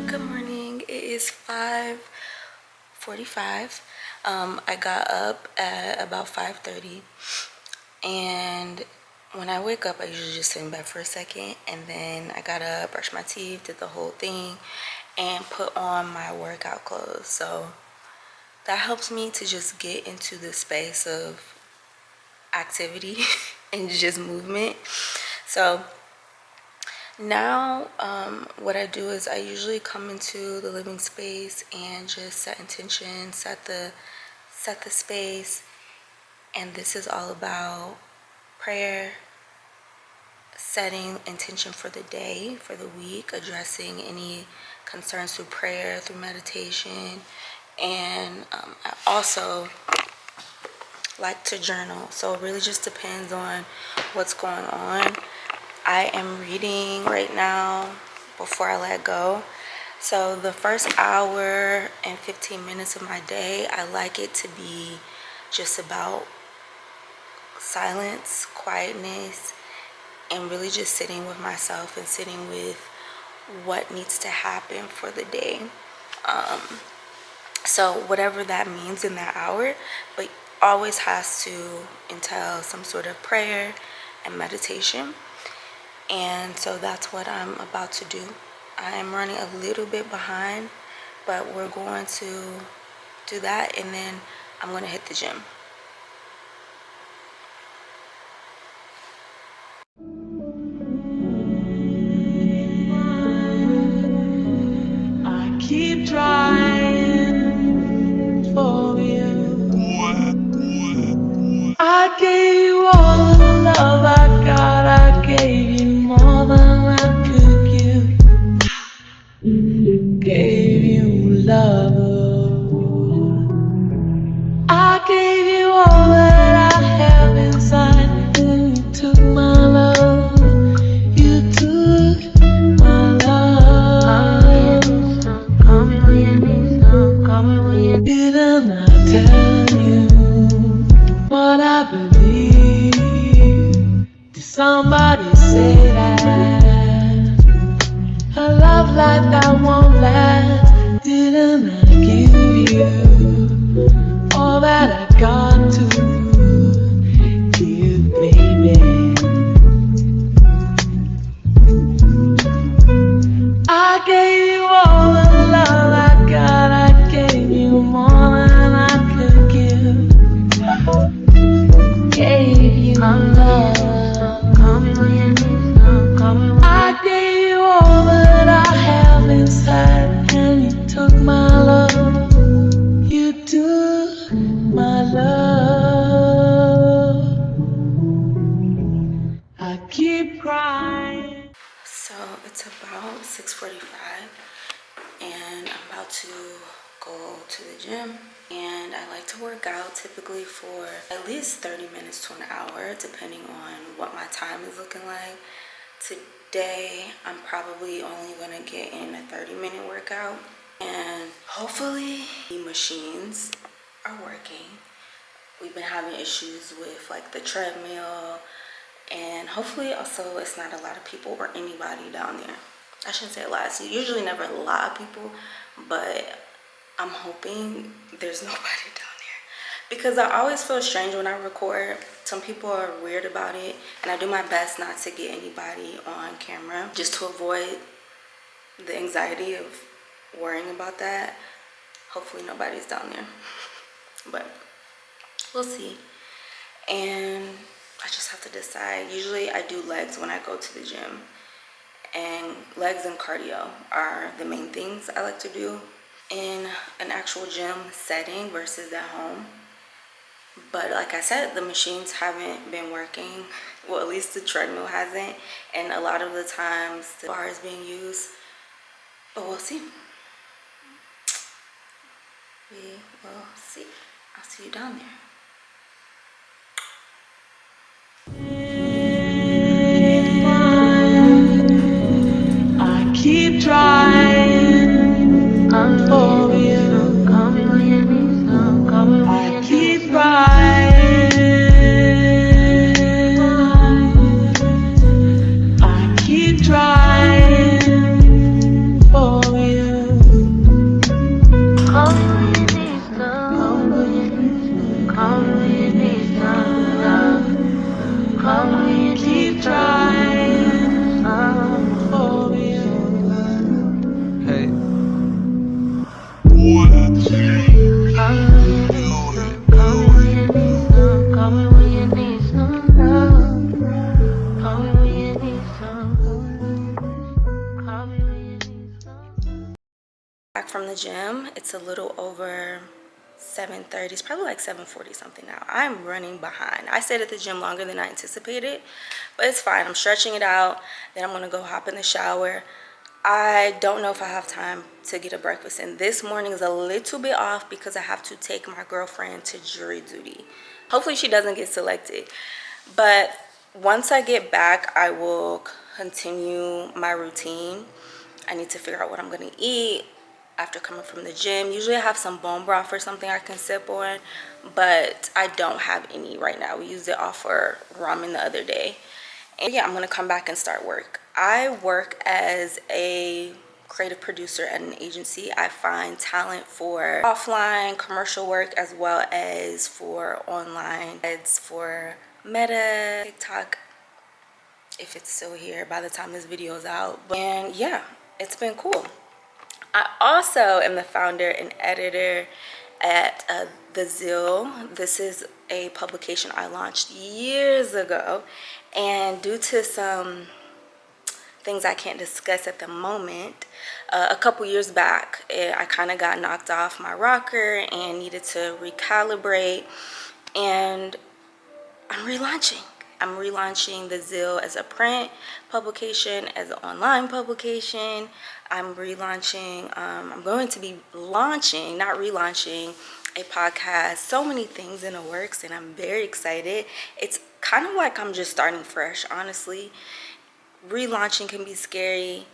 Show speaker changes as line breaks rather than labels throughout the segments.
Good morning. It is 5:45. I got up at about 5:30, and when I wake up, I usually just sit in bed for a second, and then I got up, brushed my teeth, did the whole thing, and put on my workout clothes. So that helps me to just get into the space of activity and just movement. So now, what I do is I usually come into the living space and just set intention, set the space, and this is all about prayer, setting intention for the day, for the week, addressing any concerns through prayer, through meditation, and I also like to journal. So it really just depends on what's going on. I am reading right now before I let go. So the first hour and 15 minutes of my day, I like it to be just about silence, quietness, and really just sitting with myself and sitting with what needs to happen for the day. So whatever that means in that hour, but always has to entail some sort of prayer and meditation. And so that's what I'm about to do. I am running a little bit behind, but we're going to do that, and then I'm going to hit the gym.
I keep trying for you. I gave you all the love I got. I gave you more than I could give. Gave you love. I gave you all that I have inside. And you took my love. You took my love. Call me when you need some. Call me when you need. Didn't I tell you what I believe? Did somebody say that a love like that won't last? Didn't I give you all that I got to give, baby? I gave you all the love I got. I gave you more than I could give. Gave you love. Call me when you need some. Call me when I gave you all that I have inside, and you took my love. You took my love. I keep crying.
So it's about 6:45, and I'm about to go to the gym. And I like to work out typically for at least 30 minutes to an hour, depending on what my time is looking like. Today, I'm probably only gonna get in a 30-minute workout, and hopefully the machines are working. We've been having issues with like the treadmill, and hopefully also it's not a lot of people or anybody down there. I shouldn't say a lot. It's usually never a lot of people, but I'm hoping there's nobody down there, because I always feel strange when I record. Some people are weird about it, and I do my best not to get anybody on camera just to avoid the anxiety of worrying about that. Hopefully nobody's down there, but we'll see. And I just have to decide. Usually I do legs when I go to the gym, and legs and cardio are the main things I like to do in an actual gym setting versus at home. But like I said, the machines haven't been working. Well, at least the treadmill hasn't, and a lot of the times the bar is being used, but we'll see. We will see. I'll see you down there.
I keep trying for you. Call me when you need some. Call me when you need. I keep trying. I keep trying.
back from the gym. It's a little over 7:30. It's probably like 7:40 something now. I'm running behind. I stayed at the gym longer than I anticipated, but it's fine. I'm stretching it out. Then I'm gonna go hop in the shower. I don't know if I have time to get a breakfast in. This morning is a little bit off because I have to take my girlfriend to jury duty. Hopefully she doesn't get selected. But once I get back, I will continue my routine. I need to figure out what I'm gonna eat after coming from the gym. Usually I have some bone broth or something I can sip on, but I don't have any right now. We used it all for ramen the other day. And yeah, I'm gonna come back and start work. I work as a creative producer at an agency. I find talent for offline commercial work as well as for online. It's for Meta, TikTok, if it's still here by the time this video is out. And yeah, it's been cool. I also am the founder and editor at the Zeal. This is a publication I launched years ago, and due to some things I can't discuss at the moment, a couple years back, I kind of got knocked off my rocker and needed to recalibrate, and I'm relaunching the Zeal as a print publication, as an online publication. I'm going to be launching, not relaunching, a podcast. So many things in the works, and I'm very excited. It's kind of like I'm just starting fresh, honestly. Relaunching can be scary.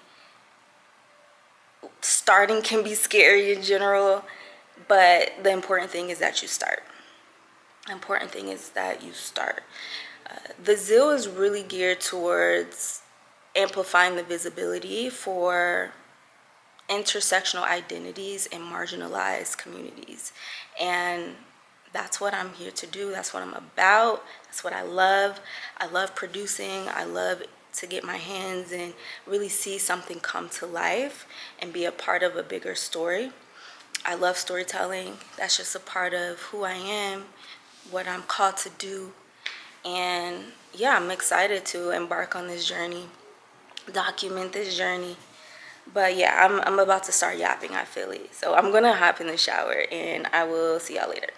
Starting can be scary in general, but the important thing is that you start. The Zeal is really geared towards amplifying the visibility for intersectional identities in marginalized communities. And that's what I'm here to do. That's what I'm about. That's what I love. I love producing. I love to get my hands and really see something come to life and be a part of a bigger story. I love storytelling. That's just a part of who I am, what I'm called to do. And yeah, I'm excited to embark on this journey, document this journey. But yeah, I'm about to start yapping, I feel it. So I'm gonna hop in the shower and I will see y'all later.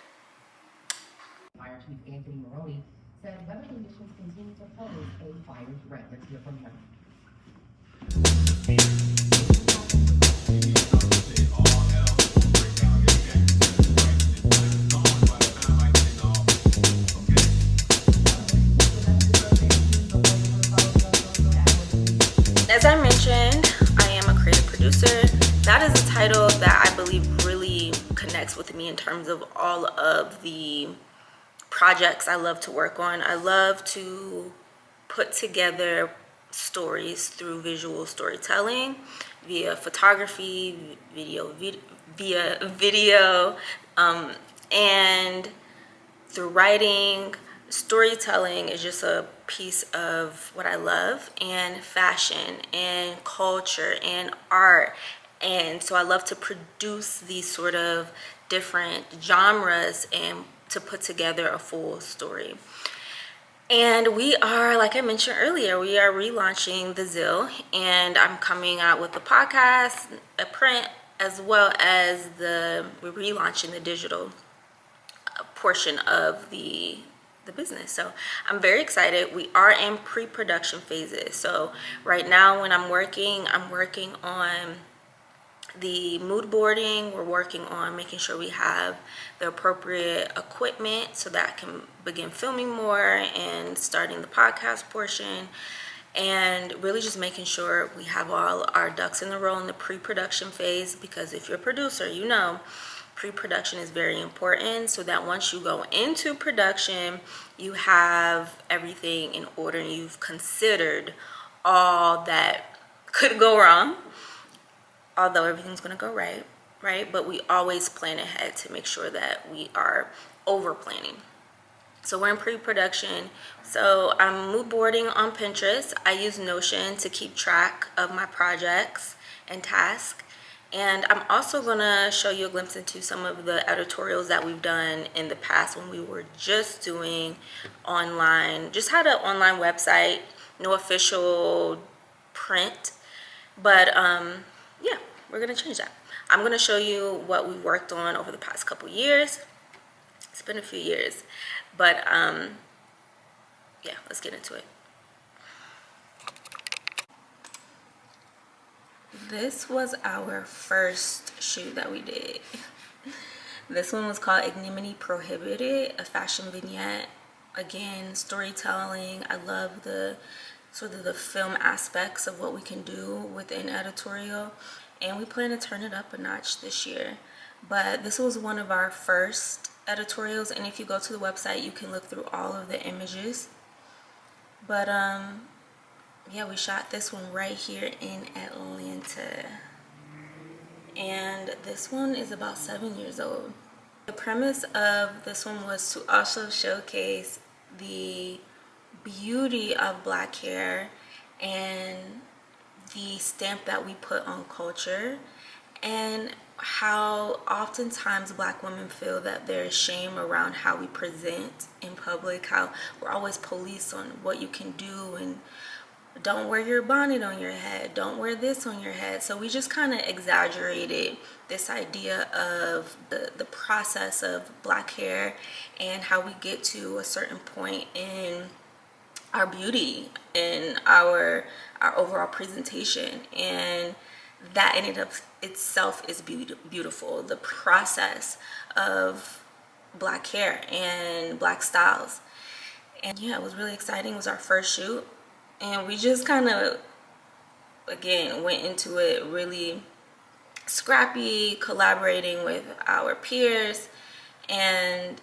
Fire Chief Anthony Maroney said weather conditions continue to pose a fire threat. Let's hear from him.
As I mentioned, I am a creative producer. That is a title that I believe really connects with me in terms of all of the projects I love to work on. I love to put together stories through visual storytelling via photography, via video, and through writing. Storytelling is just a piece of what I love, and fashion and culture and art. And so I love to produce these sort of different genres and to put together a full story. And we are, like I mentioned earlier, we are relaunching the Zeal, and I'm coming out with a podcast, a print, as well as we're relaunching the digital portion of the business. So I'm very excited. We are in pre-production phases. So right now when I'm working on the mood boarding. We're working on making sure we have the appropriate equipment so that I can begin filming more and starting the podcast portion, and really just making sure we have all our ducks in a row in the pre-production phase, because if you're a producer, you know pre-production is very important, so that once you go into production, you have everything in order and you've considered all that could go wrong, although everything's going to go right? But we always plan ahead to make sure that we are over planning. So we're in pre-production. So I'm mood boarding on Pinterest. I use Notion to keep track of my projects and tasks. And I'm also gonna show you a glimpse into some of the editorials that we've done in the past when we were just doing online, just had an online website, no official print. But yeah, we're gonna change that. I'm going to show you what we worked on over the past couple years. It's been a few years, but yeah, let's get into it. This was our first shoot that we did. This one was called Ignominy Prohibited, a fashion vignette. Again, storytelling. I love the sort of the film aspects of what we can do within editorial, and we plan to turn it up a notch this year. But this was one of our first editorials, and if you go to the website, you can look through all of the images. But yeah, we shot this one right here in Atlanta, and this one is about 7 years old. The premise of this one was to also showcase the beauty of Black hair and the stamp that we put on culture, and how oftentimes Black women feel that there's shame around how we present in public, how we're always policed on what you can do, and don't wear your bonnet on your head, don't wear this on your head. So we just kind of exaggerated this idea of the process of Black hair and how we get to a certain point in our beauty and our overall presentation, and that in and of itself is beautiful. The process of Black hair and Black styles. And yeah, it was really exciting. It was our first shoot, and we just kind of, again, went into it really scrappy, collaborating with our peers, and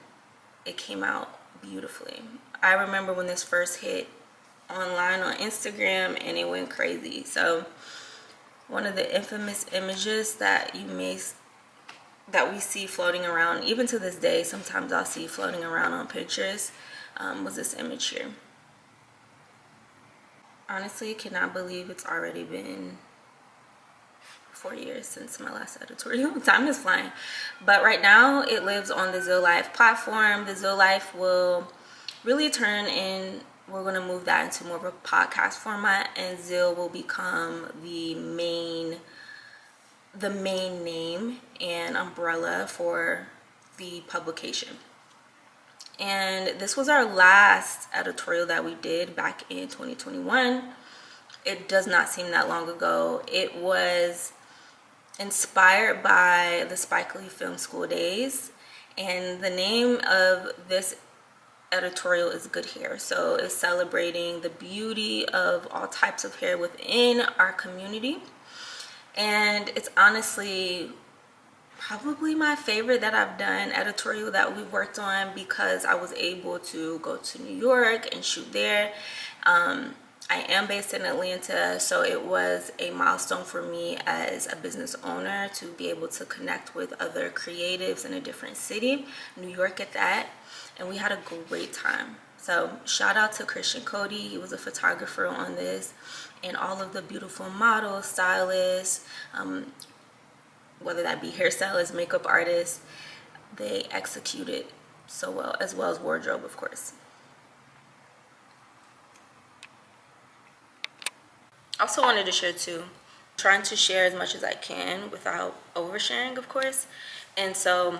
it came out beautifully. I remember when this first hit online on Instagram, and it went crazy. So one of the infamous images that we see floating around, even to this day, sometimes I'll see floating around on pictures, was this image here. Honestly, cannot believe it's already been 4 years since my last editorial. Time is flying. But right now it lives on the Zeal platform. The Zeal will really turn in, we're going to move that into more of a podcast format, and Zeal will become the main name and umbrella for the publication. And this was our last editorial that we did back in 2021. It does not seem that long ago. It was inspired by the Spike Lee Film School days, and the name of this editorial is Good Hair. So it's celebrating the beauty of all types of hair within our community, and it's honestly probably my favorite that I've done, editorial that we've worked on, because I was able to go to New York and shoot there. I am based in Atlanta, so it was a milestone for me as a business owner to be able to connect with other creatives in a different city, New York at that, and we had a great time. So shout out to Christian Cody, he was a photographer on this, and all of the beautiful models, stylists, whether that be hairstylists, makeup artists, they executed so well as wardrobe, of course. I also wanted to share too, trying to share as much as I can without oversharing, of course. And so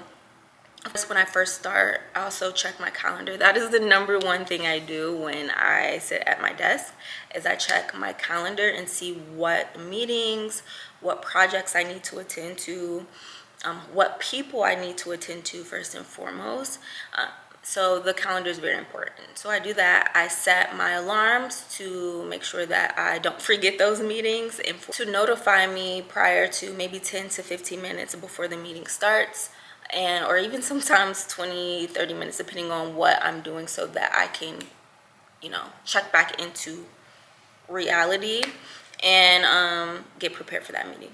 when I first start, I also check my calendar. That is the number one thing I do when I sit at my desk, is I check my calendar and see what meetings, what projects I need to attend to, what people I need to attend to first and foremost. So the calendar is very important. So I do that. I set my alarms to make sure that I don't forget those meetings, and to notify me prior to maybe 10 to 15 minutes before the meeting starts, and or even sometimes 20-30 minutes depending on what I'm doing, so that I can, check back into reality and get prepared for that meeting.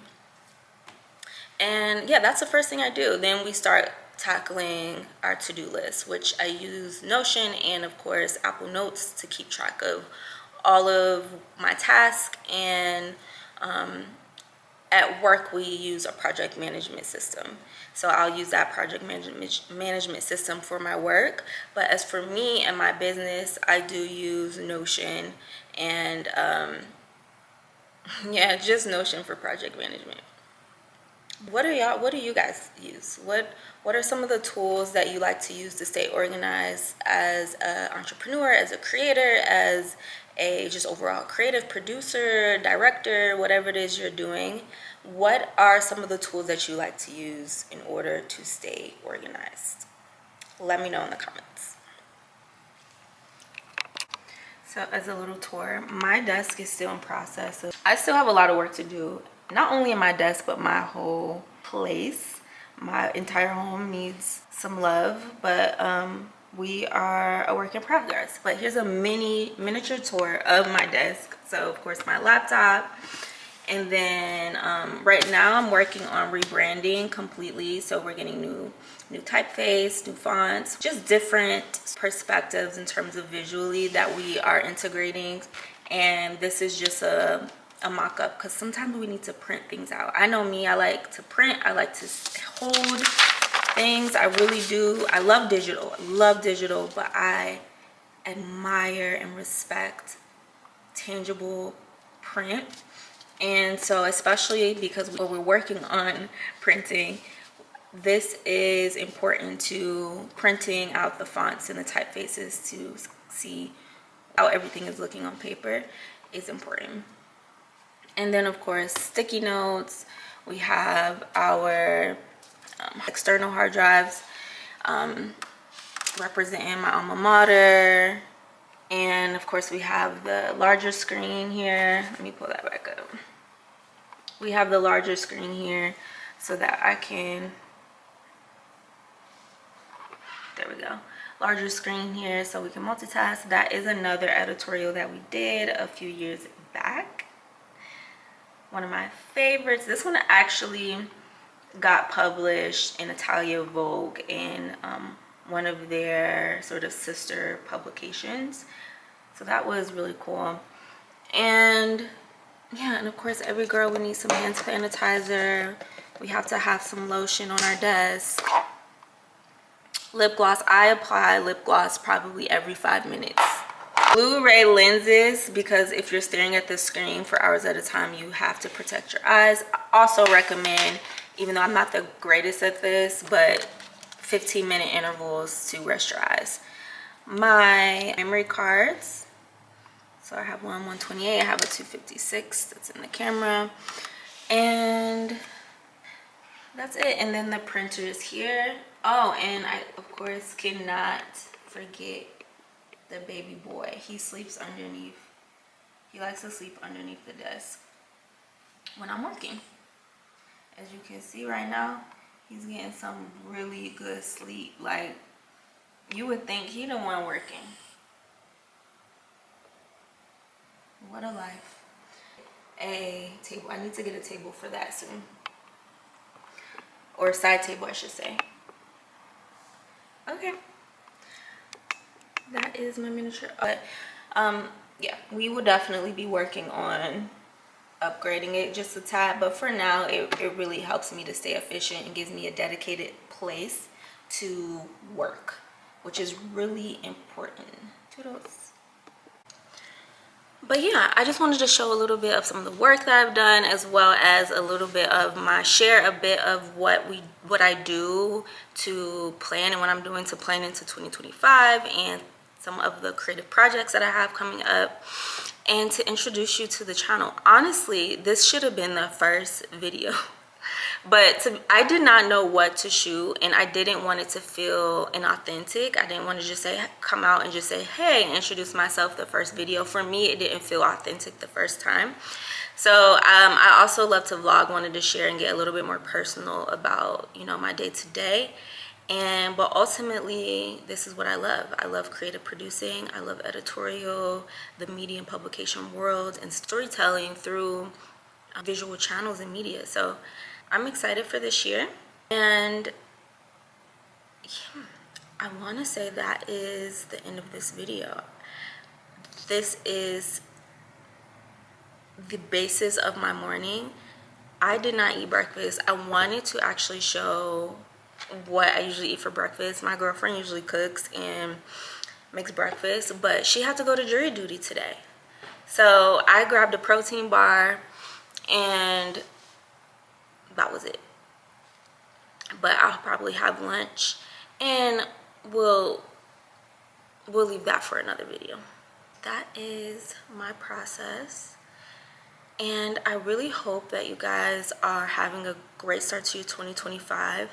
And yeah, that's the first thing I do. Then we start tackling our to-do list, which I use Notion and of course Apple Notes to keep track of all of my tasks. And at work we use a project management system, so I'll use that project management system for my work. But as for me and my business, I do use Notion, and yeah, just Notion for project management. What do you guys use? What are some of the tools that you like to use to stay organized as an entrepreneur, as a creator, as a just overall creative producer, director, whatever it is you're doing? What are some of the tools that you like to use in order to stay organized? Let me know in the comments. So as a little tour, my desk is still in process. So I still have a lot of work to do, not only in my desk, but my whole place. My entire home needs some love, but we are a work in progress. But here's a miniature tour of my desk. So of course my laptop, and then right now I'm working on rebranding completely. So we're getting new typeface, new fonts, just different perspectives in terms of visually that we are integrating. And this is just a mock-up, because sometimes we need to print things out. I know me, I like to print, I like to hold things, I really do. I love digital, but I admire and respect tangible print. And so especially because when we're working on printing, this is important to printing out the fonts and the typefaces to see how everything is looking on paper is important. And then of course sticky notes. We have our external hard drives representing my alma mater. And of course we have the larger screen here. Let me pull that back up. We have the larger screen here so that I can, there we go, larger screen here so we can multitask. That is another editorial that we did a few years back. One of my favorites. This one actually got published in Italia Vogue in one of their sort of sister publications. So that was really cool. And yeah, and of course every girl, we need some hand sanitizer. We have to have some lotion on our desk. Lip gloss. I apply lip gloss probably every 5 minutes. Blu-ray lenses, because if you're staring at the screen for hours at a time, you have to protect your eyes. I also recommend, even though I'm not the greatest at this, but 15-minute intervals to rest your eyes. My memory cards. So I have one 128, I have a 256 that's in the camera, and that's it. And then the printer is here. Oh, and I of course cannot forget the baby boy. He sleeps underneath, he likes to sleep underneath the desk when I'm working. As you can see right now, he's getting some really good sleep. Like, you would think he the one working. What a life. A table. I need to get a table for that soon. Or a side table, I should say. Okay. That is my miniature. But yeah, we will definitely be working on upgrading it just a tad. But for now, it really helps me to stay efficient and gives me a dedicated place to work, which is really important. Toodles. But yeah, I just wanted to show a little bit of some of the work that I've done, as well as a little bit of share a bit of what I do to plan, and what I'm doing to plan into 2025, and some of the creative projects that I have coming up, and to introduce you to the channel. Honestly, this should have been the first video. But I did not know what to shoot, and I didn't want it to feel inauthentic. I didn't want to just come out and just say, hey, introduce myself the first video. For me, it didn't feel authentic the first time. So I also love to vlog, wanted to share and get a little bit more personal about, you know, my day-to-day. But ultimately, this is what I love. I love creative producing. I love editorial, the media and publication world, and storytelling through visual channels and media. So I'm excited for this year, and yeah, I want to say that is the end of this video. This is the basis of my morning. I did not eat breakfast. I wanted to actually show what I usually eat for breakfast. My girlfriend usually cooks and makes breakfast, but she had to go to jury duty today. So I grabbed a protein bar, and that was it. but I'll probably have lunch, and we'll leave that for another video. That is my process, and I really hope that you guys are having a great start to your 2025.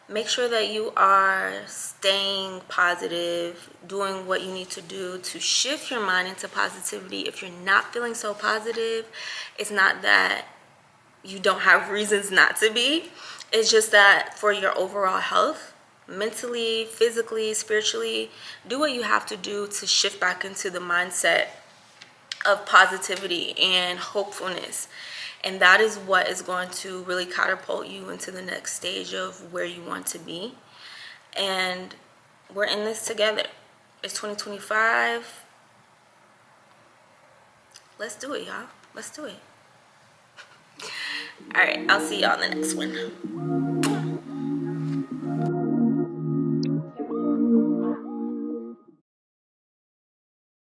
Make sure that you are staying positive, doing what you need to do to shift your mind into positivity. If you're not feeling so positive, it's not that you don't have reasons not to be. It's just that for your overall health, mentally, physically, spiritually, do what you have to do to shift back into the mindset of positivity and hopefulness. And that is what is going to really catapult you into the next stage of where you want to be. And we're in this together. It's 2025. Let's do it, y'all. Let's do it. All right, I'll see y'all in the next one.